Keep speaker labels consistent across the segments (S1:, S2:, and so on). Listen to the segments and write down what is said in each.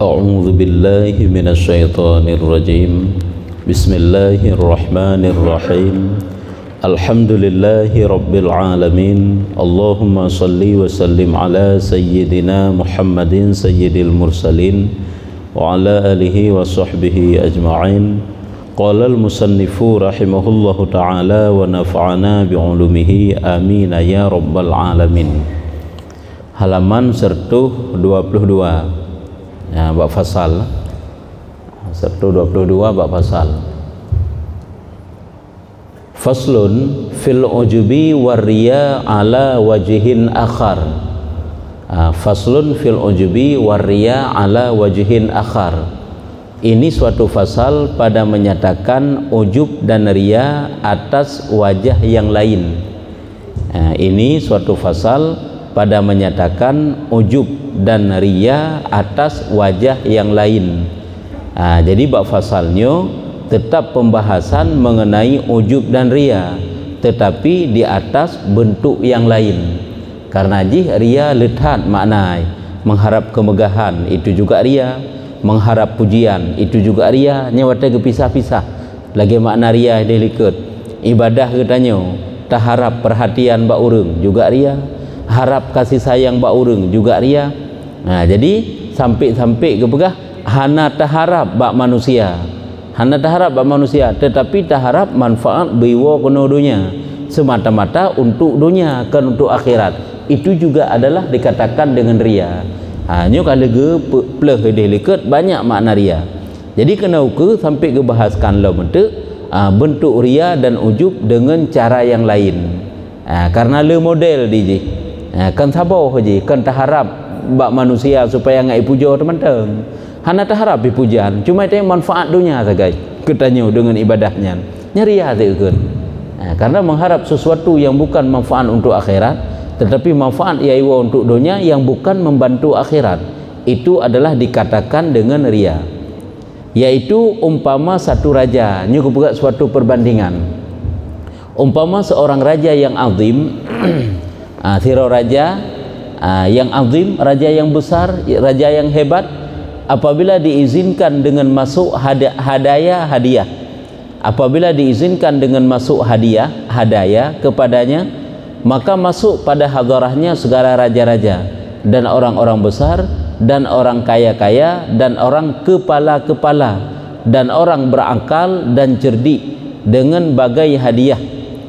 S1: أعوذ بالله من الشيطان الرجيم بسم الله الرحمن الرحيم الحمد لله رب العالمين اللهم صل وسلم على سيدنا محمد سيد المرسلين وعلى آله وصحبه أجمعين قال المصنف رحمه الله تعالى ونفعنا بعلومه آمين يا رب العالمين. Halaman 122 ya, bab fasal 122 bab fasal. Faslun fil ujubi warriya ala wajihin akhar. Faslun fil ujubi warriya ala wajihin akhar. Ini suatu fasal pada menyatakan ujub dan riya atas wajah yang lain. Ini suatu fasal pada menyatakan ujub dan riya atas wajah yang lain. Jadi bab fasalnya tetap pembahasan mengenai ujub dan riya, tetapi di atas bentuk yang lain. Karena riya lethat maknai, mengharap kemegahan itu juga riya, mengharap pujian itu juga riya, nyawata kepisah-pisah. Lagi makna riya delikut. Ibadah katanya, tak harap perhatian bak urang juga riya, harap kasih sayang bak urang juga riya. Jadi sampai ke pegah hana taharap bak manusia, hana taharap bak manusia, tetapi taharap manfaat biwa kena dunia, semata-mata untuk dunia kan untuk akhirat. Itu juga adalah dikatakan dengan riya. Nyo kalau ge pleh delikut banyak makna riya. Jadi kena ukur sampai ke bahaskan lo bentuk riya dan ujub dengan cara yang lain. Karena le model DJ kan sabar haji, kan taharap bak manusia supaya ngai puja teman-teman. Hana taharap pujian, cuma itu manfaat dunia saja. Ketanya dengan ibadahnya, nyari hati kan. Karena mengharap sesuatu yang bukan manfaat untuk akhirat, tetapi manfaat iaiwa untuk dunia yang bukan membantu akhirat, itu adalah dikatakan dengan riya. Yaitu umpama satu raja, ini buat suatu perbandingan. Umpama seorang raja yang azim, siro raja yang azim, raja yang besar, raja yang hebat, apabila diizinkan dengan masuk hadiah, apabila diizinkan dengan masuk hadiah kepadanya, maka masuk pada hadarahnya segala raja-raja dan orang-orang besar dan orang kaya-kaya dan orang kepala-kepala dan orang berakal dan cerdik dengan bagai hadiah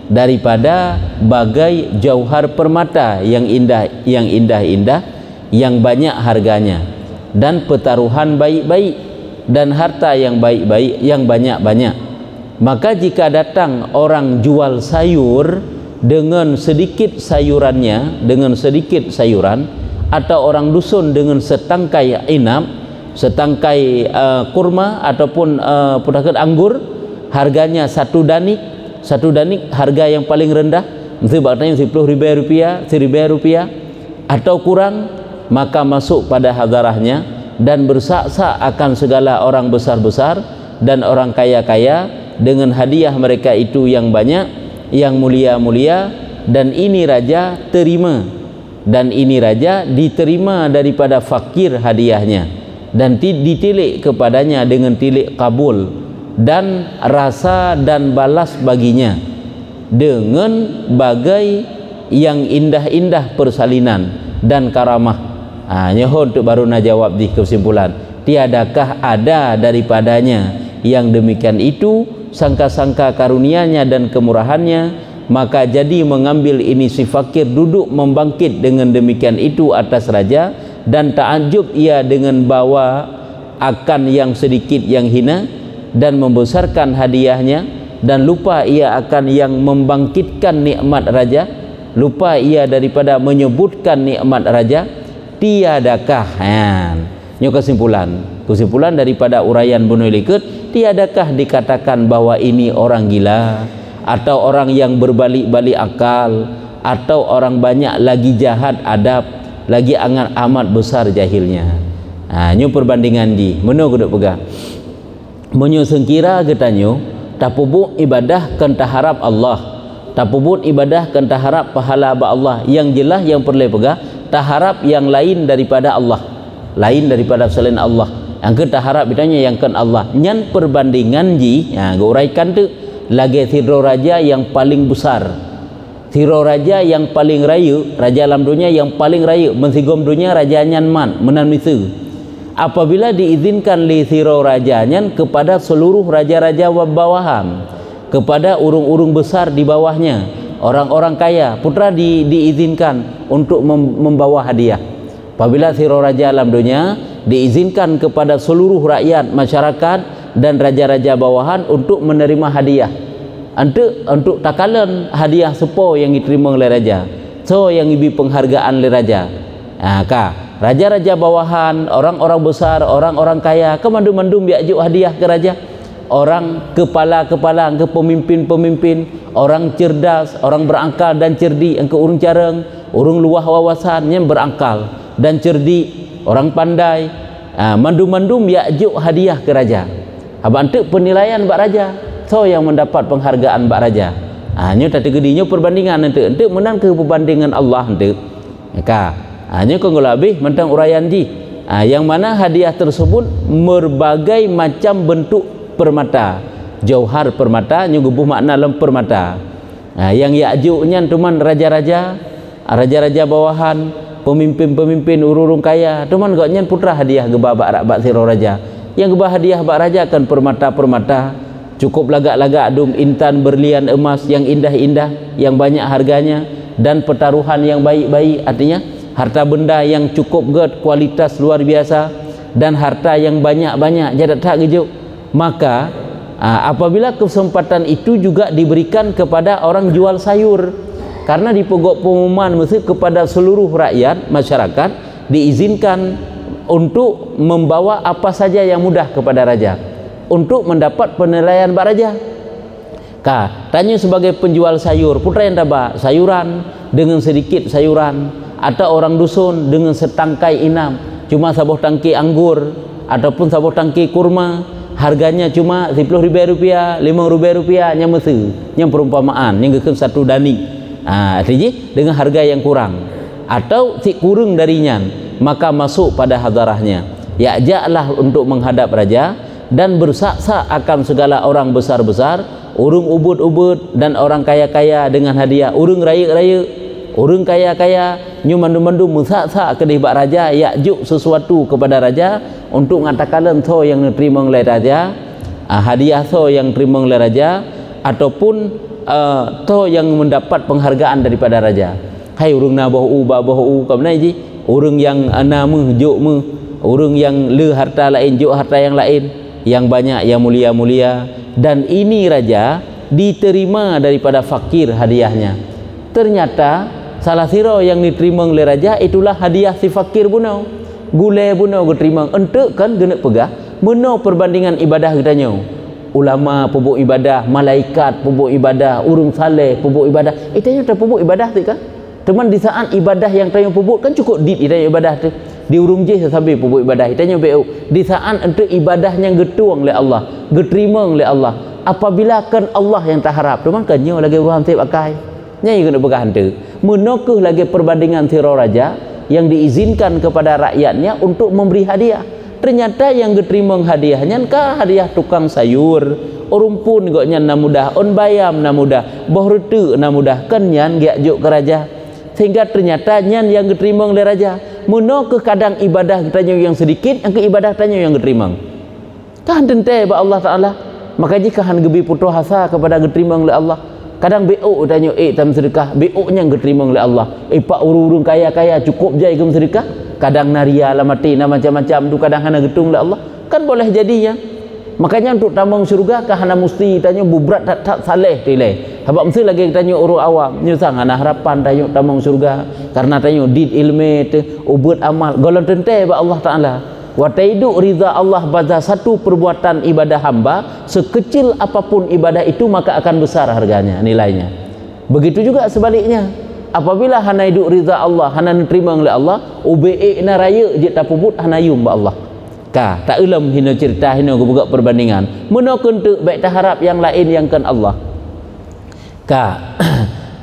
S1: daripada bagai jauhar permata yang indah-indah yang banyak harganya, dan pertaruhan baik-baik dan harta yang baik-baik yang banyak-banyak. Maka jika datang orang jual sayur dengan sedikit sayurannya, dengan sedikit sayuran, atau orang dusun dengan setangkai inap, setangkai kurma ataupun pudakat anggur, harganya satu danik harga yang paling rendah, mesti bakatnya 10.000 rupiah, 1.000 rupiah atau kurang, maka masuk pada hadarahnya dan bersak-sak akan segala orang besar-besar dan orang kaya-kaya dengan hadiah mereka itu yang banyak, yang mulia-mulia, dan ini raja terima, dan ini raja diterima daripada fakir hadiahnya dan ditilik kepadanya dengan tilik kabul dan rasa dan balas baginya dengan bagai yang indah-indah persalinan dan karamah. Nyohon tu baru nak jawab di kesimpulan, tiadakah ada daripadanya yang demikian itu sangka-sangka karunianya dan kemurahannya, maka jadi mengambil ini si fakir duduk membangkit dengan demikian itu atas raja, dan takjub ia dengan bawa akan yang sedikit yang hina dan membesarkan hadiahnya, dan lupa ia akan yang membangkitkan nikmat raja, lupa ia daripada menyebutkan nikmat raja. Tiadakah ini kesimpulan daripada uraian Bunuh Likut, tiadakah dikatakan bahwa ini orang gila atau orang yang berbalik-balik akal atau orang banyak lagi jahat adab, lagi amat besar jahilnya. Ini perbandingan di mana aku pegang menyo sengkira getanyo tapubuk ibadah kan taharap Allah, tapubuk ibadah kan taharap pahala ba Allah, yang jelas yang perlu pegang taharap yang lain daripada Allah, lain daripada selain Allah. Yang kita harap bitanya yang kan Allah. Nyan perbandingan ji, uraikan tu lagi tiro raja yang paling besar. Tiro raja yang paling raya, raja alam dunia yang paling raya, mensigom dunia raja nyan man, menan misu. Apabila diizinkan li tiro raja nyan kepada seluruh raja-raja bawahan, kepada urung-urung besar di bawahnya, orang-orang kaya, putra diizinkan untuk membawa hadiah. Apabila tiro raja alam dunia diizinkan kepada seluruh rakyat, masyarakat dan raja-raja bawahan untuk menerima hadiah. Untuk takalan hadiah sepo yang diterima oleh raja, so yang ibi penghargaan oleh raja. Raja-raja bawahan, orang-orang besar, orang-orang kaya, kemandu-mandu biajuk hadiah ke raja. Orang kepala-kepala, ke pemimpin-pemimpin, orang cerdas, orang berakal dan cerdik, ke urung careng, urung luah wawasan yang berakal dan cerdik, orang pandai, mandu-mandu biajuk hadiah ke raja. Abantuk penilaian bak raja, so yang mendapat penghargaan bak raja. Nyo tadi gedinya perbandingan nanti menang ke perbandingan Allah nanti. Nyo kau lebih mentang uraian ji. Yang mana hadiah tersebut berbagai macam bentuk permata, jauhar permata, nyo gubuh makna lem permata. Yang yakjuknya cuman raja-raja, raja-raja bawahan, pemimpin-pemimpin urung kaya, cuman gaknya putra hadiah gebah bak siro raja. Yang gebah hadiah bak raja akan permata-permata, cukup lagak-lagak dum intan berlian emas yang indah-indah, yang banyak harganya, dan pertaruhan yang baik-baik, artinya harta benda yang cukup ged, kualitas luar biasa, dan harta yang banyak-banyak jadat tak gejuk. Maka apabila kesempatan itu juga diberikan kepada orang jual sayur, karena di pokok pengumuman mesti kepada seluruh rakyat masyarakat diizinkan untuk membawa apa saja yang mudah kepada raja untuk mendapat penilaian bak raja. Tanya sebagai penjual sayur, putra yang dapat sayuran dengan sedikit sayuran, atau orang dusun dengan setangkai inam, cuma sabuh tangki anggur ataupun sabuh tangki kurma, harganya cuma Rp10.000, Rp5.000 yang mesti, yang perumpamaan, yang kekal satu dani. Artinya dengan harga yang kurang atau si kurang darinya, maka masuk pada hadarahnya. Yakjaklah untuk menghadap raja dan bersak-sak akan segala orang besar-besar, urung ubud-ubud dan orang kaya-kaya dengan hadiah, urung raya-raya, urung kaya-kaya, nyu mandu-mandu musak-sak ke dihbak raja, yakjuk sesuatu kepada raja untuk mengatakan so yang diterima oleh raja, hadiah so yang diterima oleh raja, ataupun to yang mendapat penghargaan daripada raja. Hai urung na bahu kamna ji, urung yang namu juk mu, urung yang le harta lain juk harta yang lain, yang banyak, yang mulia-mulia, dan ini raja diterima daripada fakir hadiahnya. Ternyata salah siro yang diterima oleh raja itulah hadiah si fakir bunau, gule bunau diterima. Entuk kan genek pegah meno perbandingan ibadah katanya. Ulama pupuk ibadah, malaikat pupuk ibadah, urung saleh pupuk ibadah. Itanya tak pupuk ibadah tu kan? Teman di saat ibadah yang tanya pupuk kan cukup dit itanya ibadah tu. Di urung je sampai pupuk ibadah. Itanya BO. Di saat untuk ibadahnya getuang oleh Allah, geterima oleh Allah. Apabila kan Allah yang tak harap, teman kan nyo lagi urusan tip akai. Nya kena pegang tu. Menokuh lagi perbandingan tiro raja yang diizinkan kepada rakyatnya untuk memberi hadiah. Ternyata yang diterima hadiahnya kah hadiah tukang sayur, orang pun gaknya na mudah, on bayam na mudah, bohretu na mudah, kan nyan giajuk ke raja. Sehingga ternyata nyan yang diterima oleh raja, muno ke kadang ibadah tanya yang sedikit, yang ke ibadah tanya yang diterima. Kan tente ba Allah Taala. Maka jika han gebi putus asa kepada diterima oleh Allah. Kadang BO tanya tam sedekah, BO nya diterima oleh Allah. Pak urung-urung kaya-kaya cukup je ikut sedekah. Kadang naria lah mati, macam-macam tu kadang hana getung oleh Allah. Kan boleh jadinya. Makanya untuk tambang surga kah hana mesti tanya bubrat tak saleh tilai. Sebab mesti lagi tanya urut awam, nyusang hana harapan tanya tambang surga karena tanya did ilmu tu ubud amal. Golon tente ba Allah Taala. Wa taidu ridha Allah pada satu perbuatan ibadah hamba, sekecil apapun ibadah itu maka akan besar harganya, nilainya. Begitu juga sebaliknya. Apabila hana hidup ridha Allah, hana diterima oleh Allah, UBE na raya je tak puput hana yum ba Allah. Tak ulam hina cerita hina buka perbandingan. Meno kentu baik tak harap yang lain yang kan Allah.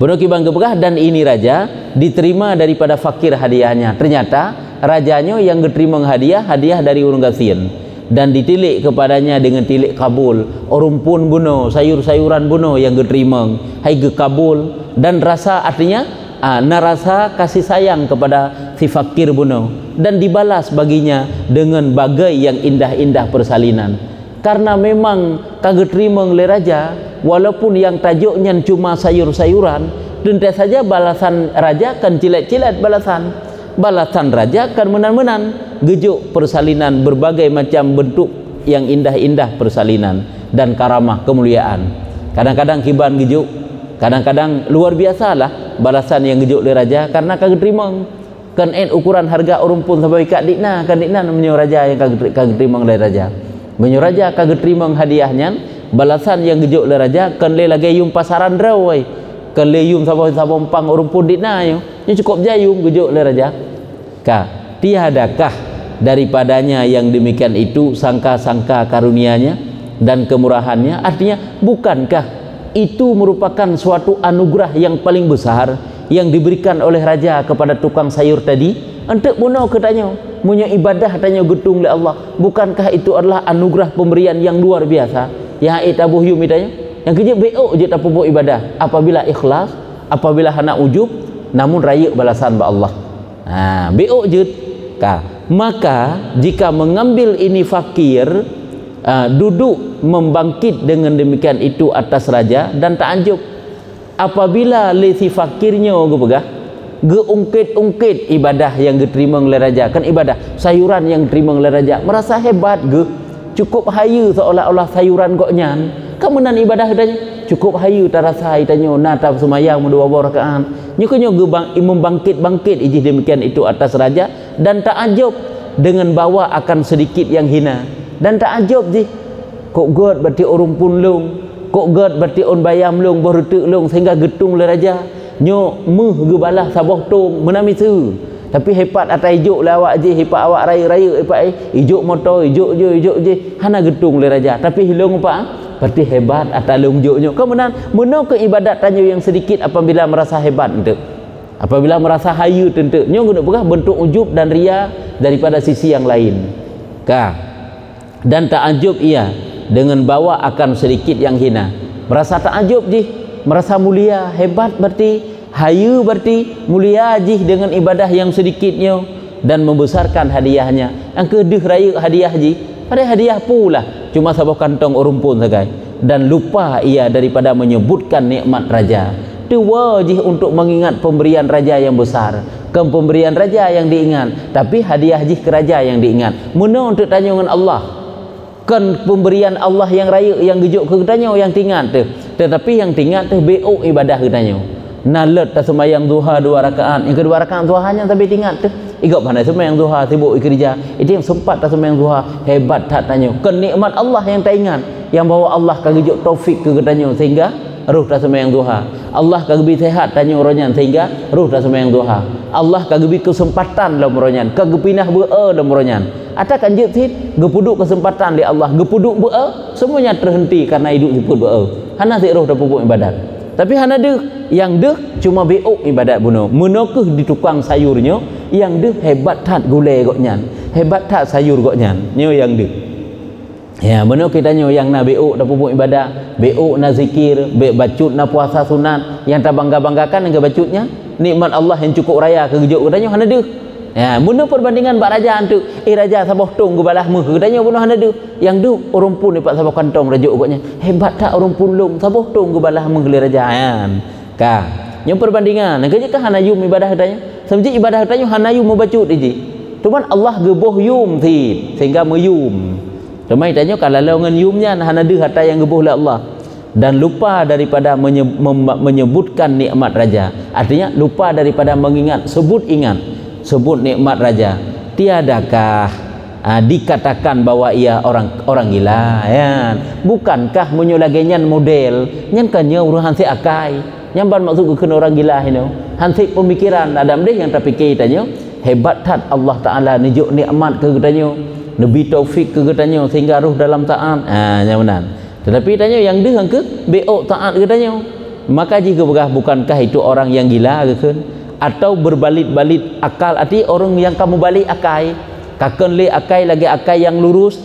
S1: Benar kibang kebegah dan ini raja diterima daripada fakir hadiahnya. Ternyata rajanya yang diterima hadiah dari urung gasian. dan ditilik kepadanya dengan tilik kabul. Rumpun bunuh, sayur-sayuran bunuh yang geterima hai gekabul, dan rasa artinya narasa kasih sayang kepada si fakir bunuh, dan dibalas baginya dengan bagai yang indah-indah persalinan. Karena memang kagak terima oleh raja, walaupun yang tajuknya cuma sayur-sayuran, tentu saja balasan raja kan cilet-cilet balasan raja kan menan-menan gejuk persalinan, berbagai macam bentuk yang indah-indah persalinan dan karamah kemuliaan. Kadang-kadang kiban gejuk, kadang-kadang luar biasa lah balasan yang gejuk oleh raja, karena kagak terima kan ukuran harga rumpun sampai kat dikna, kan dikna menyo raja yang kagak terima oleh raja. Menyo raja kagak terima hadiahnya, balasan yang gejuk oleh raja kan le lagi yum pasaran draw kan le yum sabon pang rumpun dikna yo cukup jayum gejuk oleh raja. Tiadakah daripadanya yang demikian itu sangka-sangka karunianya dan kemurahannya? Artinya bukankah itu merupakan suatu anugerah yang paling besar yang diberikan oleh raja kepada tukang sayur tadi? Untuk bunuh katanya, punya ibadah tanya getung oleh Allah. Bukankah itu adalah anugerah pemberian yang luar biasa? Yang Abu Yum tanya, yang kerja BO je tak buat ibadah. Apabila ikhlas, apabila hendak ujub, namun raya balasan ba Allah. BO je. Maka jika mengambil ini fakir, duduk membangkit dengan demikian itu atas raja dan takjub. Apabila lesi fakirnya gepegah geungkit-ungkit ibadah yang diterima oleh raja, kan ibadah sayuran yang diterima oleh raja, merasa hebat cukup hayu seolah-olah sayuran goknyan kemunan ibadah katanya cukup hayu tarasa itanya nata semayang dua rakaat nyukunyo membangkit-bangkit iji demikian itu atas raja dan takjub dengan bawa akan sedikit yang hina, dan takjub ji kok god berarti orang pun long, kok god berarti on bayam long berhutuk long sehingga getung oleh raja nyo meh gebalah saboh tong menami su, tapi hebat atai ijuk lah awak je, hebat awak raya-raya hebat ijuk motor ijuk je hana getung oleh raja, tapi hilong apa berarti hebat atai long juknyo kemudian meno ke ibadat tanyo yang sedikit apabila merasa hebat tentu, apabila merasa hayu tentu nyo guna pegah bentuk ujub dan ria daripada sisi yang lain dan takjub ia dengan bawa akan sedikit yang hina, merasa takjub je, merasa mulia hebat berarti hayu berarti mulia jih dengan ibadah yang sedikitnya dan membesarkan hadiahnya. Yang kedua raya hadiah ji pada hadiah pula cuma sabah kantong rumpun sagai, dan lupa ia daripada menyebutkan nikmat raja. Dua jih untuk mengingat pemberian raja yang besar, kan pemberian raja yang diingat, tapi hadiah jih ke raja yang diingat. Muna untuk tanya dengan Allah, kan pemberian Allah yang raya yang gejuk ke tanya yang tinggal tu, tetapi yang tinggal tu BO ibadah ke tanya. Nalet tak semayang duha 2 rakaat, yang kedua rakaat duha hanya tapi tinggal tu igak pandai semayang duha sibuk kerja, itu yang sempat tak semayang duha hebat tak tanya, kan nikmat Allah yang tak ingat, yang bawa Allah kagejuk taufik ke tanya sehingga ruh tak semayang duha, Allah kagebi sehat tanya oronyan sehingga ruh tak semayang duha, Allah kagebi kesempatan dalam oronyan kagepinah be'a dalam oronyan atakan je sit gepuduk kesempatan di Allah gepuduk be'a semuanya terhenti karena hidup siput be'a hana si ruh dah pupuk ibadat. Tapi hana deh yang deh cuma beok ibadat bunuh menokeh di tukang sayurnya yang deh hebat tak gulai goknyan, hebat tak sayur goknyan nyo yang deh ya menok kita nyo yang na beok dah pupuk ibadat, beok na zikir, beok bacut na puasa sunat, yang tak bangga-banggakan dengan bacutnya nikmat Allah yang cukup raya kegejuk katanya hana deh ya bunuh perbandingan bak raja antu raja sabah tong gebalah meh katanya bunuh hana deh yang deh orang pun dapat sabah kantong rajuk goknya hebat tak orang pun long sabah tong gebalah meh gele raja kan yang perbandingan kerja kah hana yum ibadah katanya sebiji ibadah katanya hana yum membacut iji cuman Allah geboh yum ti sehingga meyum temai tanya kalau ngan yumnya hana deh harta yang geboh oleh Allah dan lupa daripada menyebutkan nikmat raja, artinya lupa daripada mengingat sebut nikmat raja. Tiadakah dikatakan bahwa ia orang gila ya, bukankah menyolagenyan model yang kanya urusan si akai yang ban maksud ke orang gila ini hansi pemikiran adam deh yang terfikir tanya hebat tat Allah Taala nunjuk nikmat ke katanya nabi taufik ke katanya sehingga ruh dalam taat nyaman. Tetapi tanya yang dia ke beok taat katanya, maka jika bukankah itu orang yang gila ke atau berbalit-balit akal, arti orang yang kamu balik akai kaken le akai lagi akai yang lurus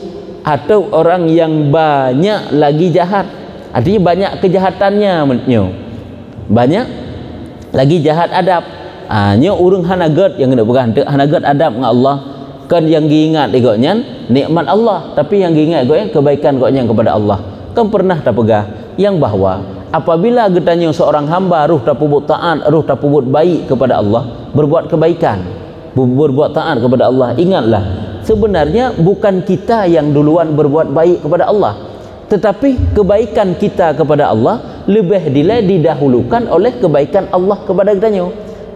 S1: atau orang yang banyak lagi jahat, artinya banyak kejahatannya, banyak lagi jahat adab. Nya urang hanagat yang kena pegang hanagat adab dengan Allah, kan yang diingat ikutnya nikmat Allah, tapi yang diingat ikutnya kebaikan ikutnya kepada Allah. Kan pernah tak pegang yang bahwa apabila getanya seorang hamba ruh tak pubut taat, ruh tak pubut baik kepada Allah, berbuat kebaikan, berbuat taat kepada Allah, ingatlah sebenarnya bukan kita yang duluan berbuat baik kepada Allah, tetapi kebaikan kita kepada Allah lebih didahulukan oleh kebaikan Allah kepada kitanya.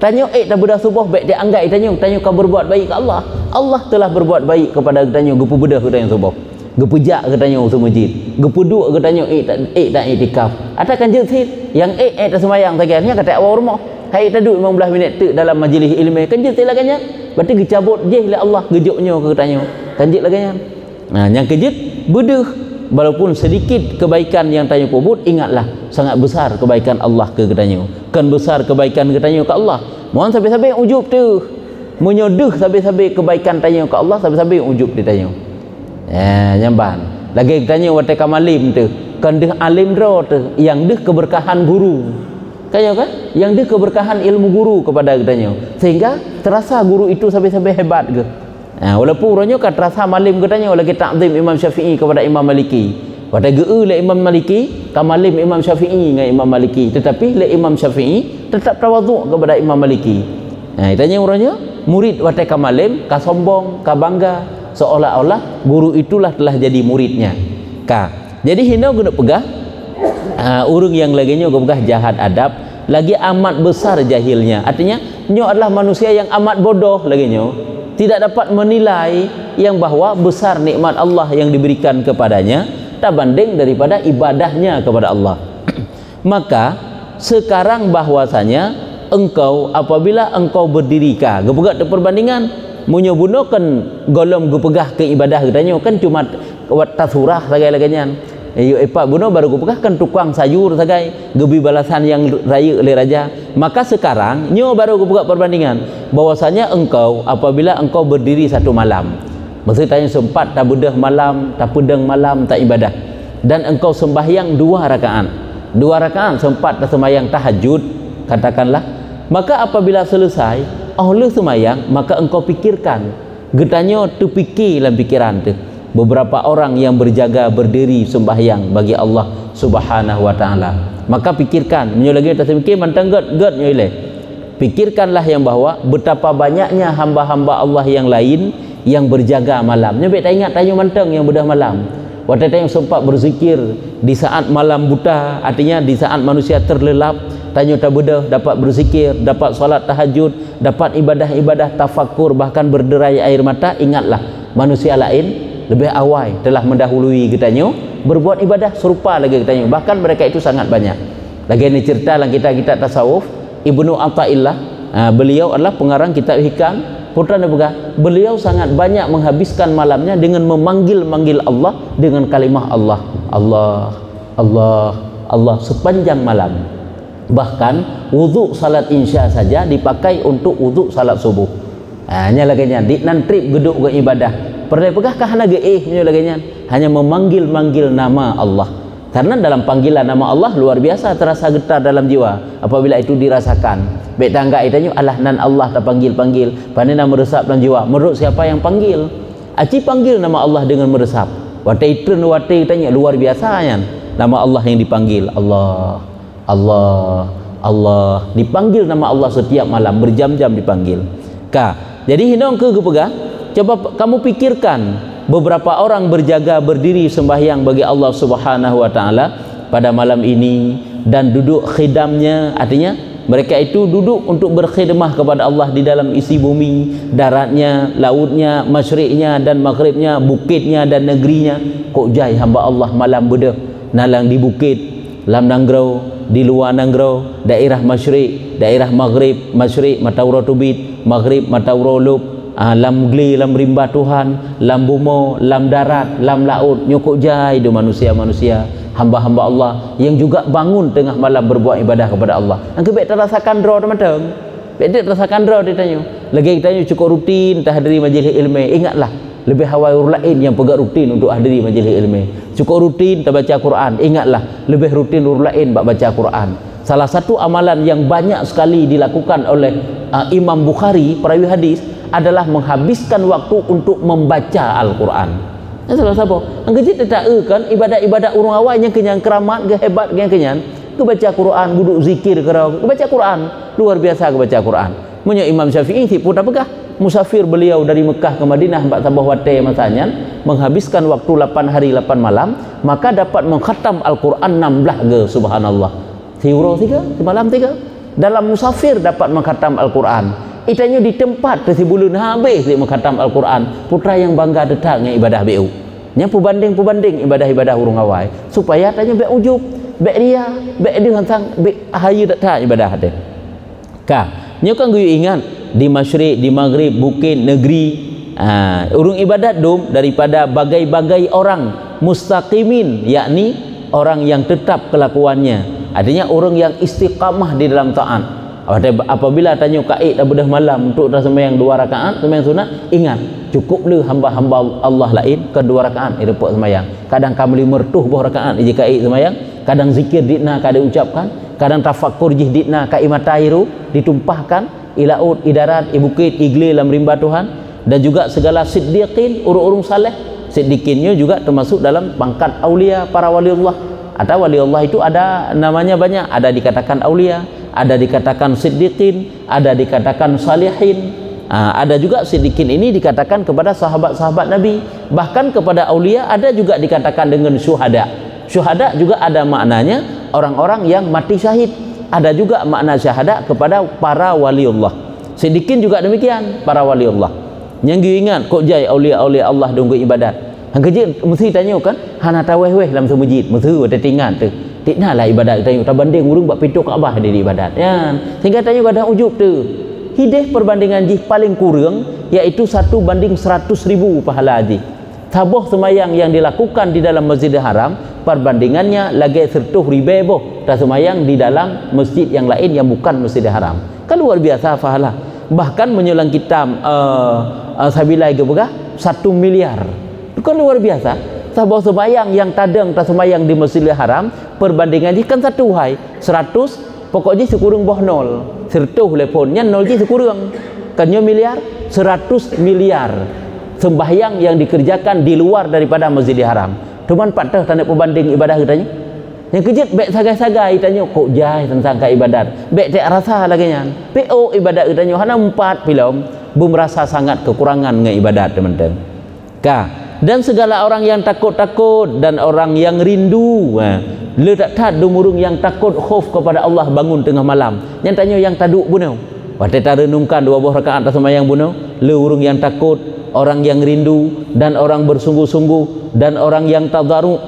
S1: Tanya tak bedah subuh baik dia anggap tanya kau berbuat baik ke Allah. Allah telah berbuat baik kepada kitanya, gepu bedah kitanya subuh, gepu jak kitanya usul masjid, gepu duk kitanya tak iktikaf. Atakan jerit yang tak semayang sagiannya kata awal rumah. Hai tak duduk 15 minit tu dalam majlis ilmu kan jerit laganya. Berarti dicabut je oleh Allah gejoknya ke kitanya. Kan jerit laganya. Yang kejut bedah walaupun sedikit kebaikan yang tanya pubut, ingatlah sangat besar kebaikan Allah ke kitanya. Kan besar kebaikan kitanya ke Allah. Mohon sampai-sampai ujub tu. Menyoduh sampai-sampai kebaikan tanya ke Allah, sampai-sampai ujub ditanya. Nyamban. Lagi kitanya watai kamalim tu. Kan deh alim dro tu, yang deh keberkahan guru. Kaya kan? Yang deh keberkahan ilmu guru kepada kitanya. Sehingga terasa guru itu sampai-sampai hebat ke. Walaupun orangnya kan terasa malim katanya lagi takzim Imam Syafi'i kepada Imam Maliki. Pada geu le Imam Maliki, kamalim Imam Syafi'i dengan Imam Maliki, tetapi le Imam Syafi'i tetap tawaduk kepada Imam Maliki. Tanya orangnya murid watai kamalim, ka sombong, ka bangga, seolah-olah guru itulah telah jadi muridnya. Jadi hina guna pegah urang yang laginya pegah jahat adab, lagi amat besar jahilnya. Artinya nyo adalah manusia yang amat bodoh laginya. Tidak dapat menilai yang bahwa besar nikmat Allah yang diberikan kepadanya tak banding daripada ibadahnya kepada Allah. Maka sekarang bahwasanya engkau apabila engkau berdiri ka gepegak perbandingan munyo gunakan golom gepegah ke ibadah katanya kan cuma wat tasurah sagai-laganya. Epak guna baru gepegah kan tukang sayur sagai gebi balasan yang raya oleh raja. Maka sekarang nyo baru gepegak perbandingan bahwasanya engkau apabila engkau berdiri satu malam, maksudnya sempat tak bedah malam, tak pedang malam, tak ibadah, dan engkau sembahyang 2 rakaat sempat tak sembahyang tahajud katakanlah, maka apabila selesai oleh sembahyang maka engkau pikirkan getanya tu fikir dalam pikiran tu beberapa orang yang berjaga berdiri sembahyang bagi Allah Subhanahu wa taala. Maka pikirkan menyo lagi tak fikir mantang ged nyoi. Pikirkanlah yang bahwa betapa banyaknya hamba-hamba Allah yang lain yang berjaga malam. Nyebek tak ingat tanya mantang yang bedah malam. Waktu yang sempat berzikir di saat malam buta, artinya di saat manusia terlelap, tanya tak bedah dapat berzikir, dapat solat tahajud, dapat ibadah-ibadah tafakur, bahkan berderai air mata. Ingatlah manusia lain lebih awal telah mendahului kitanya berbuat ibadah serupa lagi kitanya, bahkan mereka itu sangat banyak. Lagi ini cerita dalam kitab tasawuf Ibnu Athaillah, beliau adalah pengarang kitab hikam putra Nabi. Beliau sangat banyak menghabiskan malamnya dengan memanggil Allah dengan kalimah Allah, Allah, Allah, Allah sepanjang malam. Bahkan wuduk salat insya saja dipakai untuk wuduk salat subuh. Hanya lagi di nan trip geduk ke ibadah. Pernah pegahkah hana punya laginya hanya memanggil nama Allah, karena dalam panggilan nama Allah luar biasa terasa getar dalam jiwa apabila itu dirasakan. Baik tangga itanya Allah nan Allah tak panggil panina meresap dalam jiwa. Menurut siapa yang panggil? Aci panggil nama Allah dengan meresap. Watai itu watai tanya luar biasanya nama Allah yang dipanggil. Allah, Allah, Allah, dipanggil nama Allah setiap malam berjam-jam dipanggil. Jadi hinong ke pegah. Coba kamu pikirkan beberapa orang berjaga berdiri sembahyang bagi Allah Subhanahu wa taala pada malam ini dan duduk khidamnya, artinya mereka itu duduk untuk berkhidmah kepada Allah di dalam isi bumi, daratnya, lautnya, masyriknya dan maghribnya, bukitnya dan negerinya. Kok jai hamba Allah malam bedah nalang di bukit, lam nangrau, di luar nangrau, daerah masyrik, daerah maghrib, masyrik matahura tubit, maghrib matahura lub, lam gli, lam rimba Tuhan, lam bumo, lam darat, lam laut, nyokok jai do manusia-manusia, hamba-hamba Allah yang juga bangun tengah malam berbuat ibadah kepada Allah. Angke baik terasakan draw teman-teman. Baik terasakan draw ditanya. Lagi kita cukup rutin tak hadiri majlis ilmu. Ingatlah lebih hawai orang lain yang pegang rutin untuk hadiri majlis ilmu. Cukup rutin tak baca Quran, ingatlah lebih rutin orang lain bak baca Quran. Salah satu amalan yang banyak sekali dilakukan oleh Imam Bukhari perawi hadis adalah menghabiskan waktu untuk membaca Al-Quran. Yang salah siapa? Yang kecil tak kan ibadat-ibadat orang awal yang kenyang keramat, ke hebat, yang kenyang. Ke baca Quran, duduk zikir ke baca Quran, luar biasa ke baca Quran. Menyo Imam Syafi'i pun tak pegah. Musafir beliau dari Mekah ke Madinah bak tabah wate masanya menghabiskan waktu 8 hari 8 malam, maka dapat mengkhatam Al-Quran 16 ke subhanallah. Tiuro 3, malam 3. Dalam musafir dapat mengkhatam Al-Quran. Itanya di tempat si bulan habis dia mengkhatam Al-Quran. Putra yang bangga datang dengan ibadah BU. Nya pubanding ibadah-ibadah urang awai supaya tanya be ujub, be dia, be dia hantang be ahayu datang ibadah dia. Ka, nya kan guyu ingat di masyrik, di maghrib, bukit, negeri, urung ibadat dum daripada bagai-bagai orang mustaqimin, yakni orang yang tetap kelakuannya. Artinya orang yang istiqamah di dalam taat. Apabila tanya kaid dah bedah malam untuk dah sembahyang 2 rakaat, sembahyang sunat, ingat cukuplah hamba-hamba Allah lain ke 2 rakaat itu pok sembahyang. Kadang kami mertuh boh rakaat jika kaid sembahyang, kadang zikir dikna kada ucapkan, kadang tafakkur jih dikna ka imatairu ditumpahkan ilaud idarat ibukit igli lam rimba Tuhan, dan juga segala siddiqin urung-urung saleh. Siddiqinnya juga termasuk dalam pangkat aulia para waliullah. Atau waliullah itu ada namanya banyak, ada dikatakan aulia, ada dikatakan siddiqin, ada dikatakan salihin, ada juga siddiqin ini dikatakan kepada sahabat-sahabat Nabi, bahkan kepada aulia ada juga dikatakan dengan syuhada. Syuhada juga ada maknanya orang-orang yang mati syahid. Ada juga makna syahadat kepada para waliullah. Siddiqin juga demikian, para waliullah. Yang ingat kok jai aulia-aulia Allah dunggu ibadat. Hang kerja mesti tanya kan, hana taweh-weh dalam masjid, mesti ada tinggal tu. Tikna lah ibadat tanya tak banding urung buat pintu Kaabah di ibadat. Ya, sehingga tanya kadang ujub tu. Hideh perbandingan jih paling kurang iaitu 1:100,000 pahala haji. Taboh semayang yang dilakukan di dalam Masjidil Haram perbandingannya lagi 100,000 boh dah semayang di dalam masjid yang lain yang bukan Masjidil Haram. Kan luar biasa pahala. Bahkan menyulang kita sabilai ke begah 1 miliar. Itu kan luar biasa. Taboh semayang yang tadang tak semayang di Masjidil Haram perbandingannya kan 1 hai 100 pokoknya sekurang boh 0. 100 telefonnya 0 je sekurang. Kannya miliar 100 miliar sembahyang yang dikerjakan di luar daripada Masjidil Haram. Cuman patah tanda perbanding ibadah katanya. Yang kejut bek sagai-sagai tanya kok jai tentang ke ibadat. Bek tak rasa lagi nya. PO ibadat katanya hana 4 film belum rasa sangat kekurangan dengan ibadat teman-teman. Dan segala orang yang takut-takut dan orang yang rindu, le tak tad dumurung yang takut khauf kepada Allah bangun tengah malam. Yang tanya yang taduk bunau. Waktu tak renungkan 2 buah rakaat tak sembahyang bunau, le urung yang takut, orang yang rindu dan orang bersungguh-sungguh dan orang yang tadarru.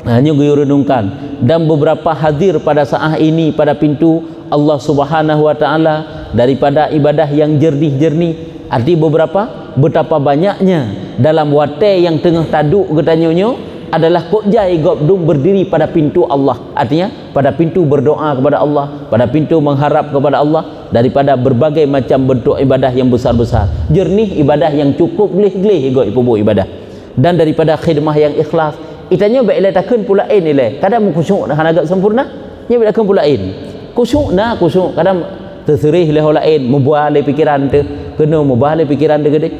S1: Hanya guyur renungkan. Dan beberapa hadir pada saat ini pada pintu Allah Subhanahu wa taala daripada ibadah yang jernih-jernih. Arti beberapa betapa banyaknya dalam wate yang tengah taduk ketanyonyo adalah kok jai gobdum berdiri pada pintu Allah. Artinya pada pintu berdoa kepada Allah, pada pintu mengharap kepada Allah daripada berbagai macam bentuk ibadah yang besar-besar. Jernih ibadah yang cukup glih-glih go ibu ibadah. Dan daripada khidmah yang ikhlas. Itanya baiklah takun pulain nilai. Kadang khusyuk nak agak sempurna, nya takun pulain. Khusyuk kadang terserih le lain membuat le pikiran tu, kena mubah le pikiran tu gede.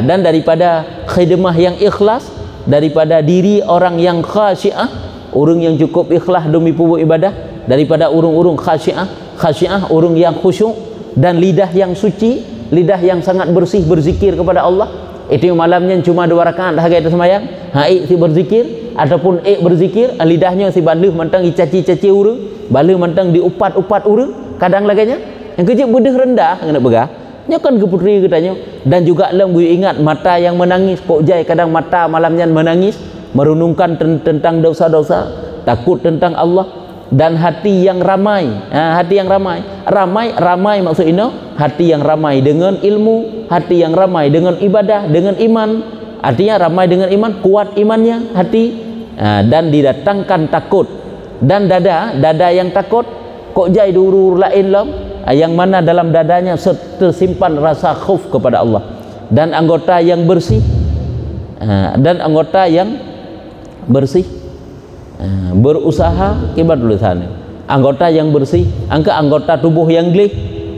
S1: Dan daripada khidmah yang ikhlas, daripada diri orang yang khasyiah, orang yang cukup ikhlas demi pubuk ibadah, daripada urung-urung khasyiah urung yang khusyuk, dan lidah yang suci, lidah yang sangat bersih berzikir kepada Allah. Itu malamnya cuma 2 rakaat dah gaya sembahyang, haik si berzikir ataupun berzikir, lidahnya si baluh mentang icaci-caci urang, baluh mentang diupat-upat urang, kadang laganya yang kecil bedeh rendah kena begah. Nya kan ke puteri katanya. Dan juga lam gue ingat mata yang menangis kok jai kadang mata malamnya menangis merenungkan tentang dosa-dosa, takut tentang Allah, dan hati yang ramai. Hati yang ramai maksudnya hati yang ramai dengan ilmu, hati yang ramai dengan ibadah, dengan iman. Artinya ramai dengan iman, kuat imannya hati, dan didatangkan takut. Dan dada yang takut kok jai duru lain lam yang mana dalam dadanya tersimpan rasa khauf kepada Allah. dan anggota yang bersih, dan anggota yang bersih, berusaha kibat tulisannya, anggota yang bersih, angka anggota tubuh yang glih,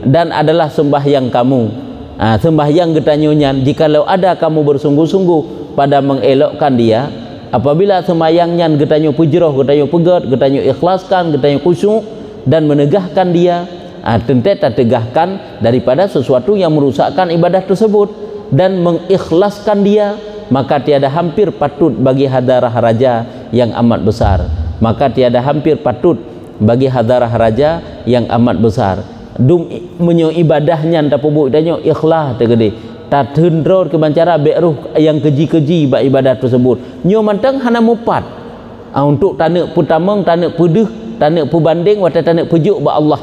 S1: dan adalah sembahyang kamu. Sembahyang getanyonya, jikalau ada kamu bersungguh-sungguh pada mengelokkan dia, apabila sembahyangnya getanyo pujroh, getanyo pegat, getanyo ikhlaskan, getanyo khusyuk dan menegahkan dia, tentu tegahkan daripada sesuatu yang merusakkan ibadah tersebut dan mengikhlaskan dia, maka tiada hampir patut bagi hadarah raja yang amat besar. Maka tiada hampir patut bagi hadarah raja yang amat besar. Dum menyo ibadahnya anta pubuk danyo ikhlas tegede ta thendro kebancara beruh yang keji-keji ba ibadah tersebut nyo mantang hana mupat untuk tanek putameng, tanek pedeh, tanek pebanding wata tanek pejuk ba Allah.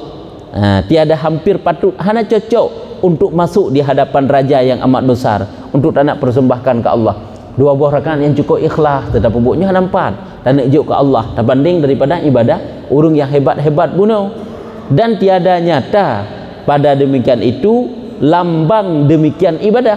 S1: Tiada hampir patut, hana cocok untuk masuk di hadapan raja yang amat besar, untuk tak nak persembahkan ke Allah. 2 buah rakaat yang cukup ikhlas, tetapi pupuknya hana 4, tak nak juk ke Allah, tak banding daripada ibadah urung yang hebat-hebat bunuh. Dan tiada nyata pada demikian itu lambang demikian ibadah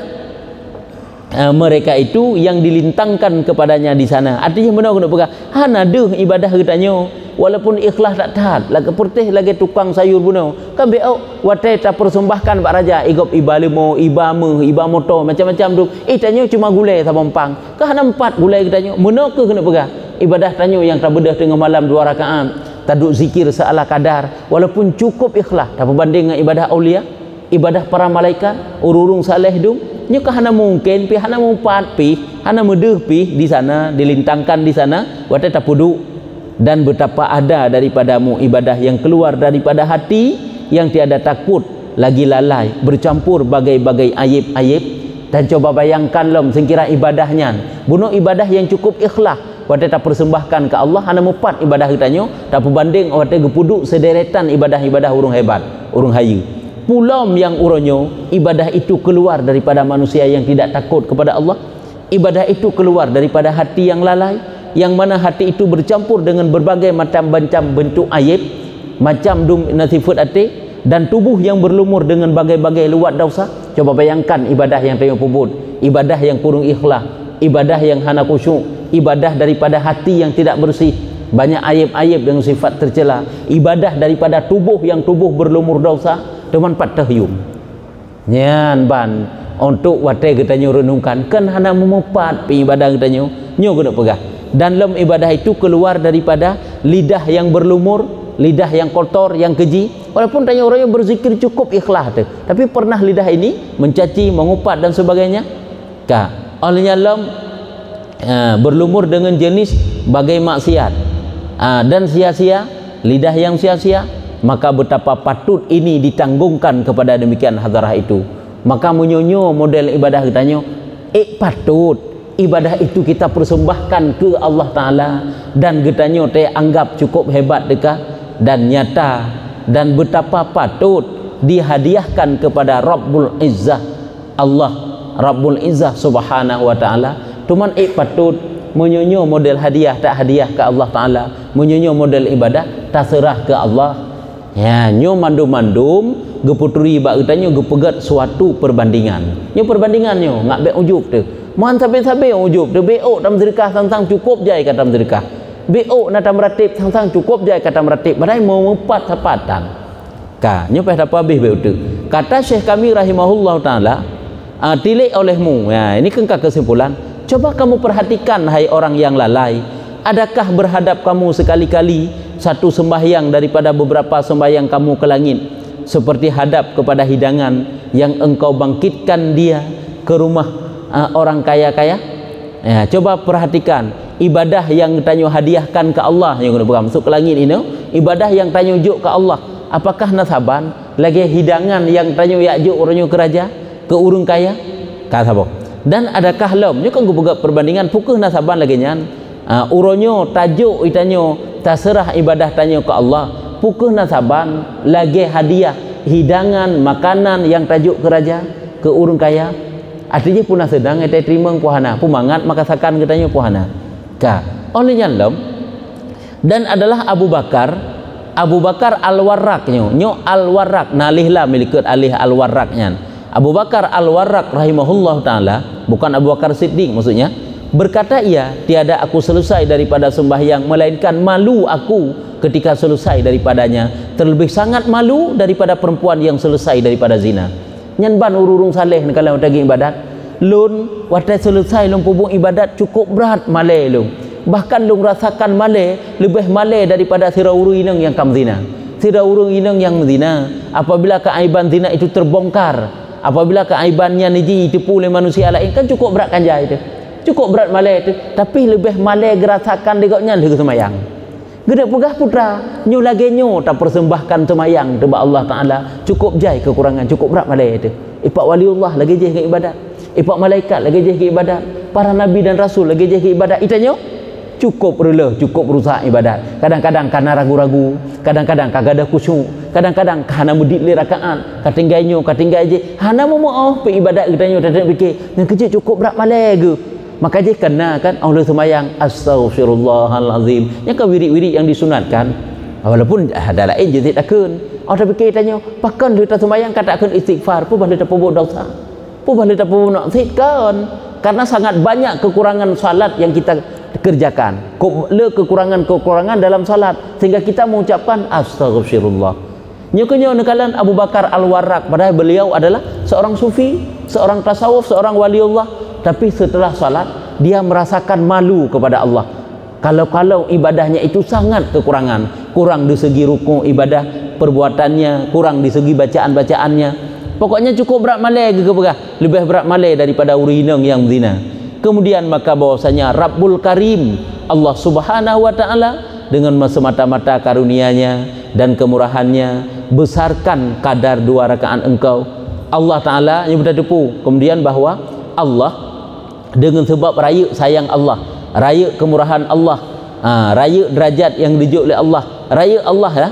S1: mereka itu yang dilintangkan kepadanya di sana. Artinya benar kena pegang hana deh ibadah getanyo walaupun ikhlas tak taat lagi pertih lagi tukang sayur bunuh kan beok watai tak persembahkan pak raja igop ibalimo ibame ibamoto macam-macam tu tanyo cuma gulai sabampang kan hana 4 gulai getanyo benar ke kena pegang ibadah tanyo yang tak bedah tengah malam 2 rakaat taduk zikir seala kadar walaupun cukup ikhlas tak berbanding dengan ibadah aulia, ibadah para malaikat urung saleh dum nya ka hana mungkin pi hana mumpat pi hana medeh pi di sana dilintangkan di sana wate tapudu. Dan betapa ada daripadamu ibadah yang keluar daripada hati yang tiada takut lagi lalai bercampur bagai-bagai aib-aib. Dan coba bayangkan lom sengkira ibadahnya bunuh ibadah yang cukup ikhlas wate tak persembahkan ke Allah hana mupat ibadah kitanyo tak berbanding wate gepuduk sederetan ibadah-ibadah urung hebat urung hayu pulam yang uronyo ibadah itu keluar daripada manusia yang tidak takut kepada Allah. Ibadah itu keluar daripada hati yang lalai, yang mana hati itu bercampur dengan berbagai macam bentuk aib, macam dum nasifut ati, dan tubuh yang berlumur dengan bagai-bagai luat dosa. Coba bayangkan ibadah yang tengok pubut, ibadah yang kurung ikhlas, ibadah yang hana khusyuk, ibadah daripada hati yang tidak bersih, banyak aib-aib dengan sifat tercela, ibadah daripada tubuh yang tubuh berlumur dosa, teman pat tahyum nyan ban untuk watai getanyo renungkan kan hana memupat pi ibadah getanyo nyo kena pegah. Dan dalam ibadah itu keluar daripada lidah yang berlumur, lidah yang kotor, yang keji, walaupun tanya orang yang berzikir cukup ikhlas tu, tapi pernah lidah ini mencaci, mengupat dan sebagainya olehnya dalam berlumur dengan jenis bagai maksiat dan sia-sia, lidah yang sia-sia, maka betapa patut ini ditanggungkan kepada demikian hadarah itu. Maka menyonyo model ibadah kitanya patut ibadah itu kita persembahkan ke Allah Ta'ala dan kitanya anggap cukup hebat dekat dan nyata, dan betapa patut dihadiahkan kepada Rabbul Izzah Allah, Rabbul Izzah Subhanahu wa Ta'ala. Cuman patut menyonyo model hadiah tak hadiah ke Allah Ta'ala, menyonyo model ibadah tak serah ke Allah. Ya, nyo mandum-mandum geputuri bak utanyo gepegat suatu perbandingan. Nyo perbandingan nyo ngak be ujub tu. Man sabe-sabe ujub tu beok tam sedekah sang-sang cukup jai kata sedekah. Beok na tam ratib sang-sang cukup jai kata ratib. Padahal mau mempat sapatan. Ka, nyo peh apa habis beok tu. Kata Syekh kami rahimahullah taala, tilik olehmu. Ya, ini kan kesimpulan. Coba kamu perhatikan hai orang yang lalai. Adakah berhadap kamu sekali-kali satu sembahyang daripada beberapa sembahyang kamu ke langit seperti hadap kepada hidangan yang engkau bangkitkan dia ke rumah orang kaya-kaya? Ya, coba perhatikan ibadah yang tanyo hadiahkan ke Allah yang kena masuk ke langit ini, ibadah yang tanyo juk ke Allah. Apakah nasaban lagi hidangan yang tanyo yak juk orangnya ke raja, ke urung kaya? Kata apa? Dan adakah lom? Nyo kan gua perbandingan pukul nasaban lagi nyan. Uronyo tajuk itanyo terserah ibadah tanyo ke Allah, pukul nasaban lagi hadiah hidangan makanan yang tajuk ke raja, ke urung kaya, artinya punah sedang eta terima puhana pumangat maka sakan katanya puhana ka oleh nyalom. Dan adalah Abu Bakar Al-Warraq nyo Al-Warraq nalihlah milikut alih Al-Warraq nyan. Abu Bakar Al-Warraq rahimahullah ta'ala, bukan Abu Bakar Siddiq maksudnya, berkata ia, tiada aku selesai daripada sembahyang melainkan malu aku ketika selesai daripadanya, terlebih sangat malu daripada perempuan yang selesai daripada zina. Nyan ban ururung saleh kalau tagi ibadat lun watai selesai lun pubung ibadat cukup berat malai lun, bahkan lun rasakan malai lebih malai daripada sirauru inang yang kam zina. Sirauru inang yang zina, apabila keaiban zina itu terbongkar, apabila keaibannya niji ditipu oleh manusia lain, kan cukup berat kanja itu, cukup berat malai itu, tapi lebih malai gerasakan dekatnya lagi semayang. Gede pegah putra nyu lagi nyu tak persembahkan semayang kepada Allah Taala, cukup jai kekurangan, cukup berat malai itu. Ipak waliullah lagi jai ke ibadat, ipak malaikat lagi jai ke ibadat, para nabi dan rasul lagi jai ke ibadat. Itanya cukup rela, cukup berusaha ibadat. Kadang-kadang karena ragu-ragu, kadang-kadang kagak ada khusyuk, kadang-kadang hana mudit li rakaat, katinggai nyu, katinggai je, hana mau pe ibadat kita nyu tak fikir, yang kecil cukup berat malai ke. Maka je kena kan Allah semayang astaghfirullahalazim. Yang ke wirid-wirid yang disunatkan, walaupun ada lain je tak takun. Allah fikir tanya, pakan kita semayang katakan istighfar, pun boleh tak buat dosa, pun boleh tak buat maksiat kan. Karena sangat banyak kekurangan salat yang kita kerjakan, kekurangan dalam salat, sehingga kita mengucapkan astaghfirullah. Nyoknya nekalan Abu Bakar Al-Warraq, padahal beliau adalah seorang sufi, seorang tasawuf, seorang waliullah, tapi setelah salat dia merasakan malu kepada Allah. Kalau ibadahnya itu sangat kekurangan, kurang di segi rukuk ibadah perbuatannya, kurang di segi bacaan-bacaannya, pokoknya cukup berat malai ke lebih berat malai daripada urinang yang zina. Kemudian maka bahwasanya Rabbul Karim, Allah Subhanahu wa taala dengan semata-mata karunia-Nya dan kemurahannya, besarkan kadar 2 rakaat engkau. Allah taala yang berdepu kemudian bahwa Allah dengan sebab raya sayang Allah, raya kemurahan Allah, raya derajat yang dijuk oleh Allah, raya Allah ya,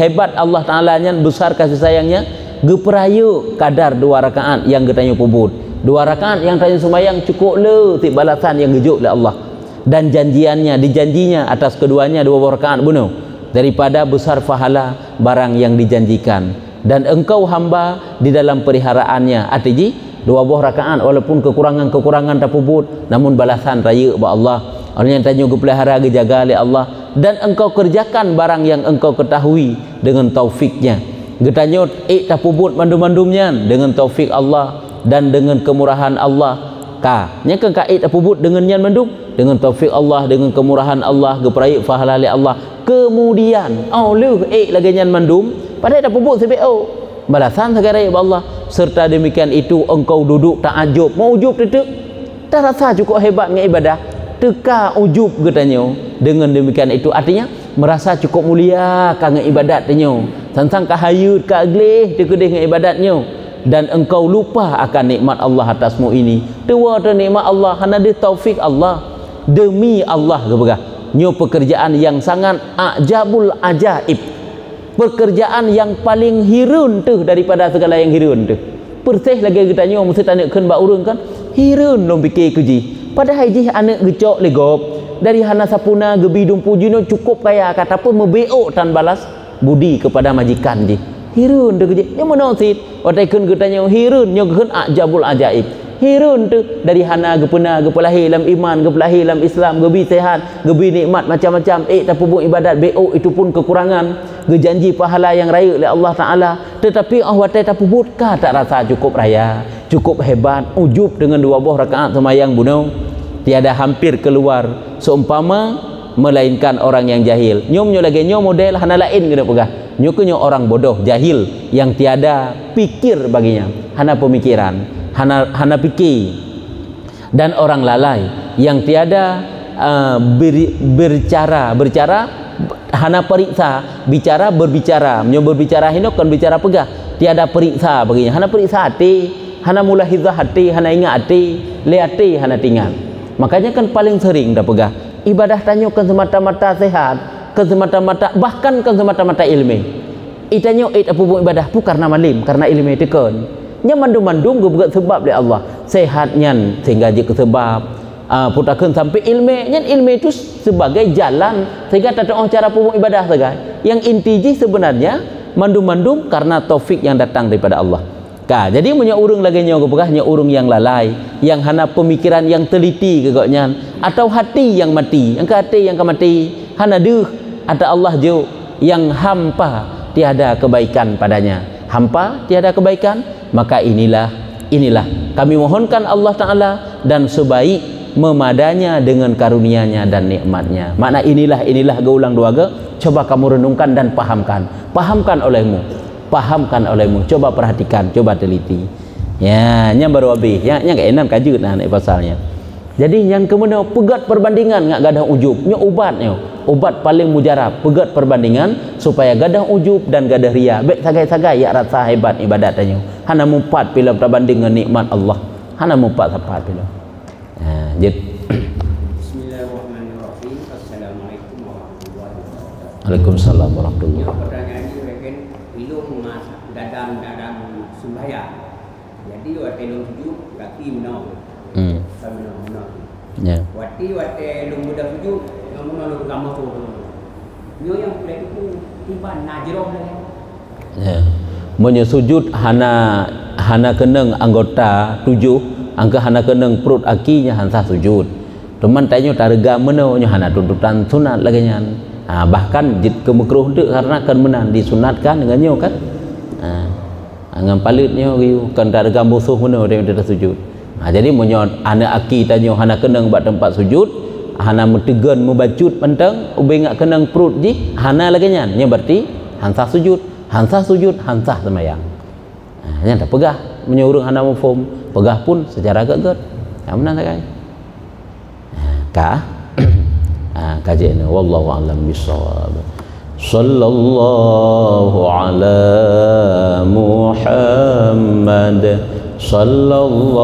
S1: hebat Allah taala nya, besar kasih sayangnya, geperaya kadar 2 rakaat yang ketanya pubut. 2 rakaat yang tanya sembahyang cukup le tip balasan yang gejuk oleh Allah, dan dijanjinya atas keduanya 2 rakaat bunuh daripada besar pahala barang yang dijanjikan, dan engkau hamba di dalam periharaannya. Artinya 2 rakaat walaupun kekurangan tak pubut, namun balasan raya kepada Allah. Orang yang tanya pelihara dijaga oleh Allah, dan engkau kerjakan barang yang engkau ketahui dengan taufiknya. Getanya tak pubut mandum-mandumnya dengan taufik Allah dan dengan kemurahan Allah. Nya kan kait apubut dengan nyan mendung dengan taufik Allah, dengan kemurahan Allah, geperai pahala li Allah. Kemudian lu lagi nyan mandum padahal apubut sebab balasan segala ya Allah. Serta demikian itu engkau duduk takjub, mau ujub tetek tak rasa cukup hebat dengan ibadah, teka ujub katanya. Dengan demikian itu artinya merasa cukup mulia dengan ibadat tanya, tentang kahayut kagleh tekudih dengan ibadatnya, dan engkau lupa akan nikmat Allah atasmu ini. Dua nikmat Allah, hana dia taufik Allah, demi Allah kebegah nyo pekerjaan yang sangat ajabul ajaib, pekerjaan yang paling hirun tu daripada segala yang hirun tu. Persih lagi kita nyo mesti tanyakan bak urang kan hirun lom fikir kuji, padahal ji anak gecok legop dari hana sapuna gebidung pujino cukup kaya kata apa membeok tan balas budi kepada majikan ji. Hirun tu kerja yang mana sit watai kun ketanya hirun nyo kun ajabul ajaib. Hirun tu dari hana gepena gepelahi dalam iman, gepelahi dalam Islam, gebi sehat, gebi nikmat macam-macam, tapubuk ibadat beok itu pun kekurangan, gejanji pahala yang raya oleh Allah Taala, tetapi watai tapubuk ka tak rasa cukup raya, cukup hebat, ujub dengan 2 rakaat sembahyang bunuh, tiada hampir keluar seumpama melainkan orang yang jahil. Nyom lagi nyom model hana lain kena pegah. Nyukunya orang bodoh, jahil yang tiada pikir baginya, hana pemikiran, hana pikir, dan orang lalai yang tiada berbicara hana periksa, berbicara berbicara hino kan bicara pegah, tiada periksa baginya, hana periksa hati, hana mulahizah hati, hana ingat hati, lihat hati hana tinggal. Makanya kan paling sering dah pegah ibadah tanya kan semata-mata sehat, kan semata-mata, bahkan kan semata-mata ilmi. Itanya apa buat ibadah pu karena malim, karena ilmi tekan. Nya mandum-mandum gebegat sebab oleh Allah. Sehatnya sehingga je ke sebab putakeun sampai ilmi. Nya ilmi itu sebagai jalan sehingga tak ada cara buat ibadah saja. Yang inti je sebenarnya mandum-mandum karena taufik yang datang daripada Allah. Jadi punya urung lagi nyo kepegahnya urung yang lalai, yang hana pemikiran yang teliti kegaknya, atau hati yang mati, yang ke hati yang ke mati, hana deuh ada Allah jo yang hampa tiada kebaikan padanya, hampa tiada kebaikan, maka inilah kami mohonkan Allah Ta'ala dan sebaik memadanya dengan karunia-Nya dan nikmat-Nya. Makna inilah geulang dua ge, coba kamu renungkan dan pahamkan olehmu, coba perhatikan, coba teliti. Ya, nya baru habis, nya gak enak kajut nah pasalnya. Jadi yang kemudian pegat perbandingan ngak gadah ujub, nya obat paling mujarab, pegat perbandingan supaya gadah ujub dan gadah ria. Baik sagai-sagai ya rasa hebat ibadatnya. Hana mumpat bila berbanding dengan nikmat Allah. Hana mumpat sapat bila. Nah, jadi
S2: Bismillahirrahmanirrahim. Assalamualaikum warahmatullahi wabarakatuh.
S1: Waalaikumsalam warahmatullahi wabarakatuh.
S2: Pertanyaan ini mungkin ilmu mas dalam sembahyang. Jadi waktu ilmu sujud kaki menau. Menau.
S1: Ya.
S2: Waktu ilmu mudah sujud menau kamu tu. Nyo yang boleh itu tiba najroh lah.
S1: Ya. Munnya sujud hana keneng anggota 7, angka hana keneng perut akinya hansa sujud. Teman tanya targa menau nya hana tuntutan sunat lagi nya. Bahkan jid kemekruh dek karena kan menan disunatkan dengan nyo kan. Angan palitnya kan targa musuh menau dia sujud. Jadi munnya anak aki tanya hana keneng buat tempat sujud, hana metegan membacut pentang ubeng ngak keneng perut ji hana lagi nya berarti hansa sujud hansa semayang. Nya tak pegah menyuruh hana mufhum, pegah pun secara geget. Mana tak kaji ini wallahu a'lam bishawab. Sallallahu ala Muhammad sallallahu